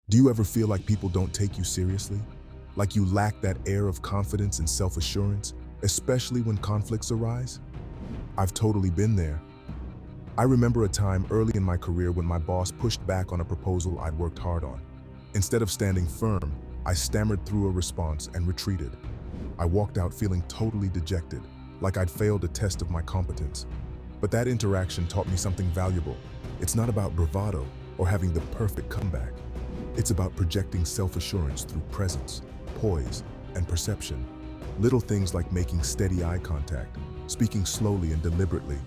Do you ever feel like people don't take you seriously? Like you lack that air of confidence and self-assurance, especially when conflicts arise? I've totally been there. I remember a time early in my career when my boss pushed back on a proposal I'd worked hard on. Instead of standing firm, I stammered through a response and retreated. I walked out feeling totally dejected, like I'd failed a test of my competence. But that interaction taught me something valuable. It's not about bravado or having the perfect comeback. It's about projecting self-assurance through presence, poise, and perception. Little things like making steady eye contact, speaking slowly and deliberately,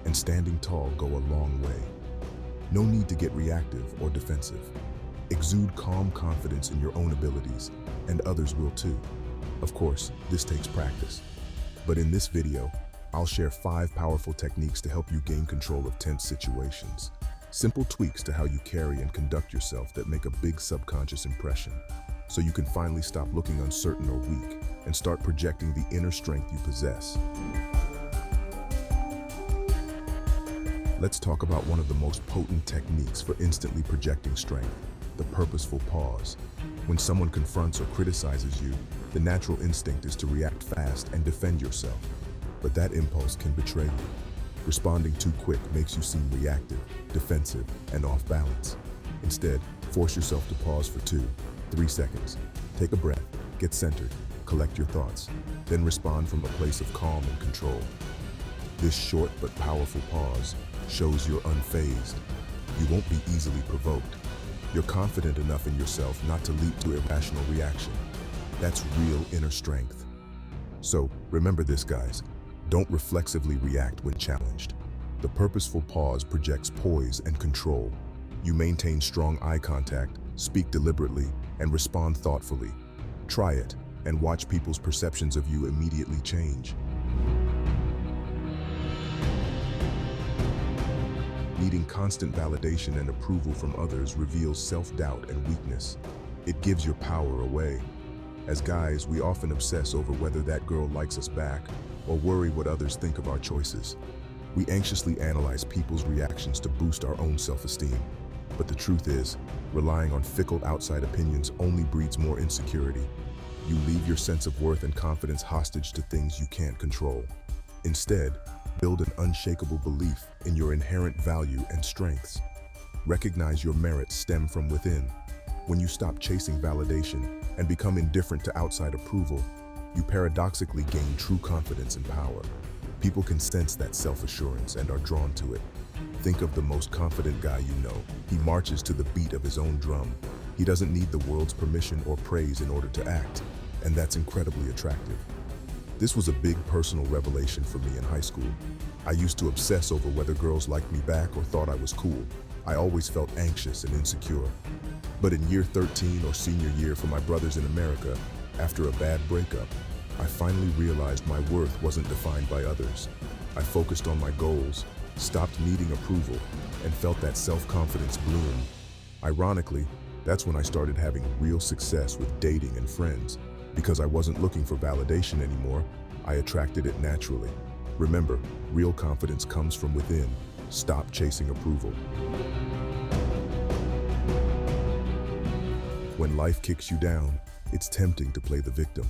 and standing tall go a long way. No need to get reactive or defensive. Exude calm confidence in your own abilities, and others will too. Of course, this takes practice. But in this video, I'll share 5 powerful techniques to help you gain control of tense situations. Simple tweaks to how you carry and conduct yourself that make a big subconscious impression, so you can finally stop looking uncertain or weak and start projecting the inner strength you possess. Let's talk about one of the most potent techniques for instantly projecting strength, the purposeful pause. When someone confronts or criticizes you, the natural instinct is to react fast and defend yourself. But that impulse can betray you. Responding too quick makes you seem reactive, defensive, and off balance. Instead, force yourself to pause for 2-3 seconds. Take a breath, get centered, collect your thoughts, then respond from a place of calm and control. This short but powerful pause shows you're unfazed. You won't be easily provoked. You're confident enough in yourself not to leap to irrational reaction. That's real inner strength. So, remember this, guys. Don't reflexively react when challenged. The purposeful pause projects poise and control. You maintain strong eye contact, speak deliberately, and respond thoughtfully. Try it, and watch people's perceptions of you immediately change. Needing constant validation and approval from others reveals self-doubt and weakness. It gives your power away. As guys, we often obsess over whether that girl likes us back or worry what others think of our choices. We anxiously analyze people's reactions to boost our own self-esteem. But the truth is, relying on fickle outside opinions only breeds more insecurity. You leave your sense of worth and confidence hostage to things you can't control. Instead, build an unshakable belief in your inherent value and strengths. Recognize your merits stem from within. When you stop chasing validation and become indifferent to outside approval, you paradoxically gain true confidence and power. People can sense that self-assurance and are drawn to it. Think of the most confident guy you know. He marches to the beat of his own drum. He doesn't need the world's permission or praise in order to act, and that's incredibly attractive. This was a big personal revelation for me in high school. I used to obsess over whether girls liked me back or thought I was cool. I always felt anxious and insecure. But in year 13 or senior year for my brothers in America, after a bad breakup, I finally realized my worth wasn't defined by others. I focused on my goals, stopped needing approval, and felt that self-confidence bloom. Ironically, that's when I started having real success with dating and friends. Because I wasn't looking for validation anymore, I attracted it naturally. Remember, real confidence comes from within. Stop chasing approval. When life kicks you down, it's tempting to play the victim.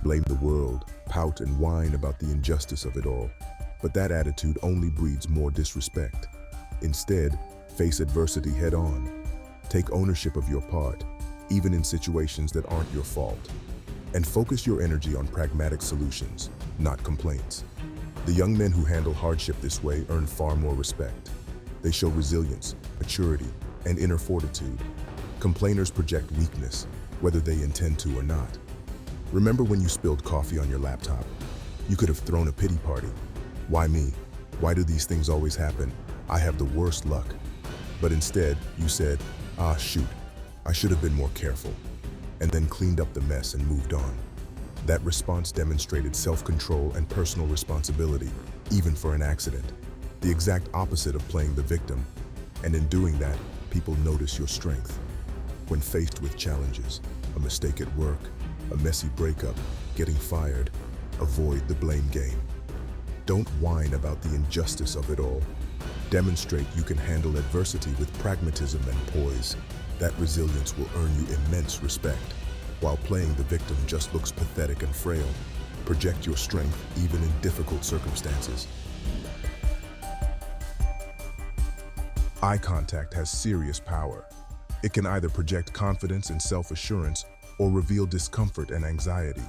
Blame the world, pout and whine about the injustice of it all. But that attitude only breeds more disrespect. Instead, face adversity head on. Take ownership of your part, even in situations that aren't your fault. And focus your energy on pragmatic solutions, not complaints. The young men who handle hardship this way earn far more respect. They show resilience, maturity, and inner fortitude. Complainers project weakness, whether they intend to or not. Remember when you spilled coffee on your laptop? You could have thrown a pity party. Why me? Why do these things always happen? I have the worst luck. But instead, you said, shoot, I should have been more careful, and then cleaned up the mess and moved on. That response demonstrated self-control and personal responsibility, even for an accident. The exact opposite of playing the victim. And in doing that, people notice your strength. When faced with challenges, a mistake at work, a messy breakup, getting fired, avoid the blame game. Don't whine about the injustice of it all. Demonstrate you can handle adversity with pragmatism and poise. That resilience will earn you immense respect, while playing the victim just looks pathetic and frail. Project your strength even in difficult circumstances. Eye contact has serious power. It can either project confidence and self-assurance or reveal discomfort and anxiety.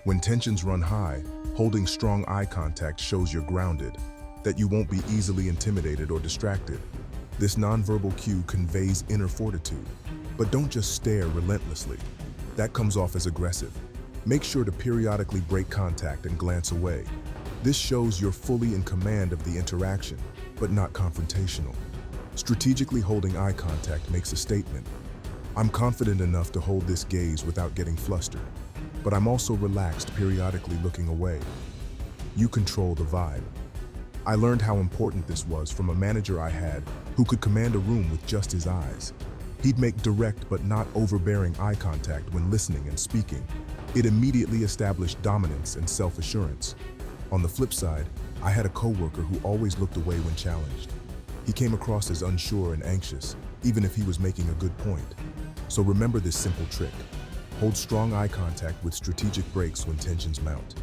When tensions run high, holding strong eye contact shows you're grounded, that you won't be easily intimidated or distracted. This nonverbal cue conveys inner fortitude. But don't just stare relentlessly. That comes off as aggressive. Make sure to periodically break contact and glance away. This shows you're fully in command of the interaction, but not confrontational. Strategically holding eye contact makes a statement. I'm confident enough to hold this gaze without getting flustered, but I'm also relaxed, periodically looking away. You control the vibe. I learned how important this was from a manager I had who could command a room with just his eyes. He'd make direct but not overbearing eye contact when listening and speaking. It immediately established dominance and self-assurance. On the flip side, I had a coworker who always looked away when challenged. He came across as unsure and anxious, even if he was making a good point. So remember this simple trick. Hold strong eye contact with strategic breaks when tensions mount.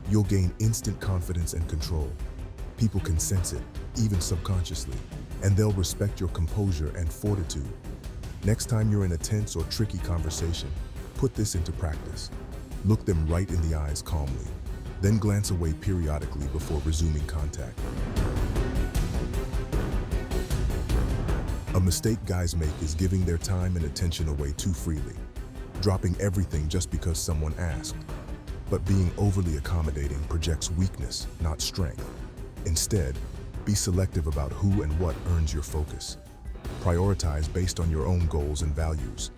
You'll gain instant confidence and control. People can sense it, even subconsciously, and they'll respect your composure and fortitude. Next time you're in a tense or tricky conversation, put this into practice. Look them right in the eyes calmly, then glance away periodically before resuming contact. A mistake guys make is giving their time and attention away too freely, dropping everything just because someone asked. But being overly accommodating projects weakness, not strength. Instead, be selective about who and what earns your focus. Prioritize based on your own goals and values.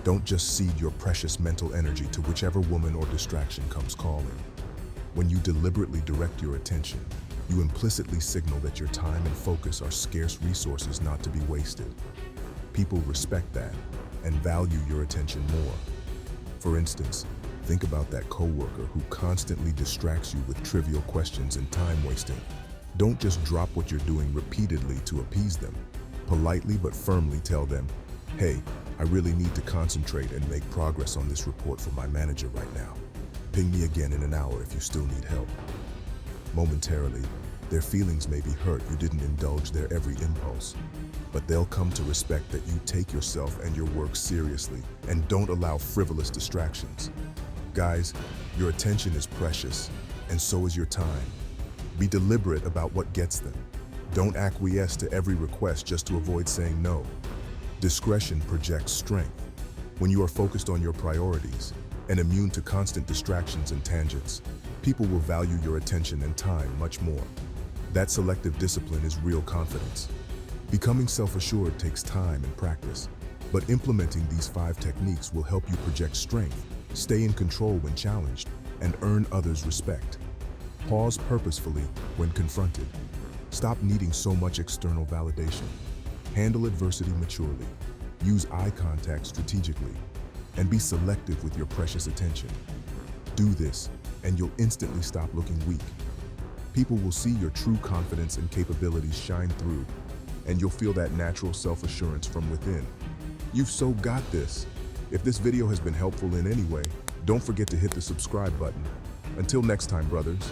Don't just cede your precious mental energy to whichever woman or distraction comes calling. When you deliberately direct your attention, you implicitly signal that your time and focus are scarce resources not to be wasted. People respect that and value your attention more. For instance, think about that coworker who constantly distracts you with trivial questions and time wasting. Don't just drop what you're doing repeatedly to appease them. Politely but firmly tell them, "Hey, I really need to concentrate and make progress on this report for my manager right now. Ping me again in an hour if you still need help." Momentarily, their feelings may be hurt you didn't indulge their every impulse, but they'll come to respect that you take yourself and your work seriously and don't allow frivolous distractions. Guys, your attention is precious, and so is your time. Be deliberate about what gets them. Don't acquiesce to every request just to avoid saying no. Discretion projects strength. When you are focused on your priorities and immune to constant distractions and tangents, people will value your attention and time much more. That selective discipline is real confidence. Becoming self-assured takes time and practice, but implementing these 5 techniques will help you project strength, stay in control when challenged, and earn others' respect. Pause purposefully when confronted. Stop needing so much external validation. Handle adversity maturely. Use eye contact strategically, and be selective with your precious attention. Do this, and you'll instantly stop looking weak. People will see your true confidence and capabilities shine through, and you'll feel that natural self-assurance from within. You've so got this. If this video has been helpful in any way, don't forget to hit the subscribe button. Until next time, brothers.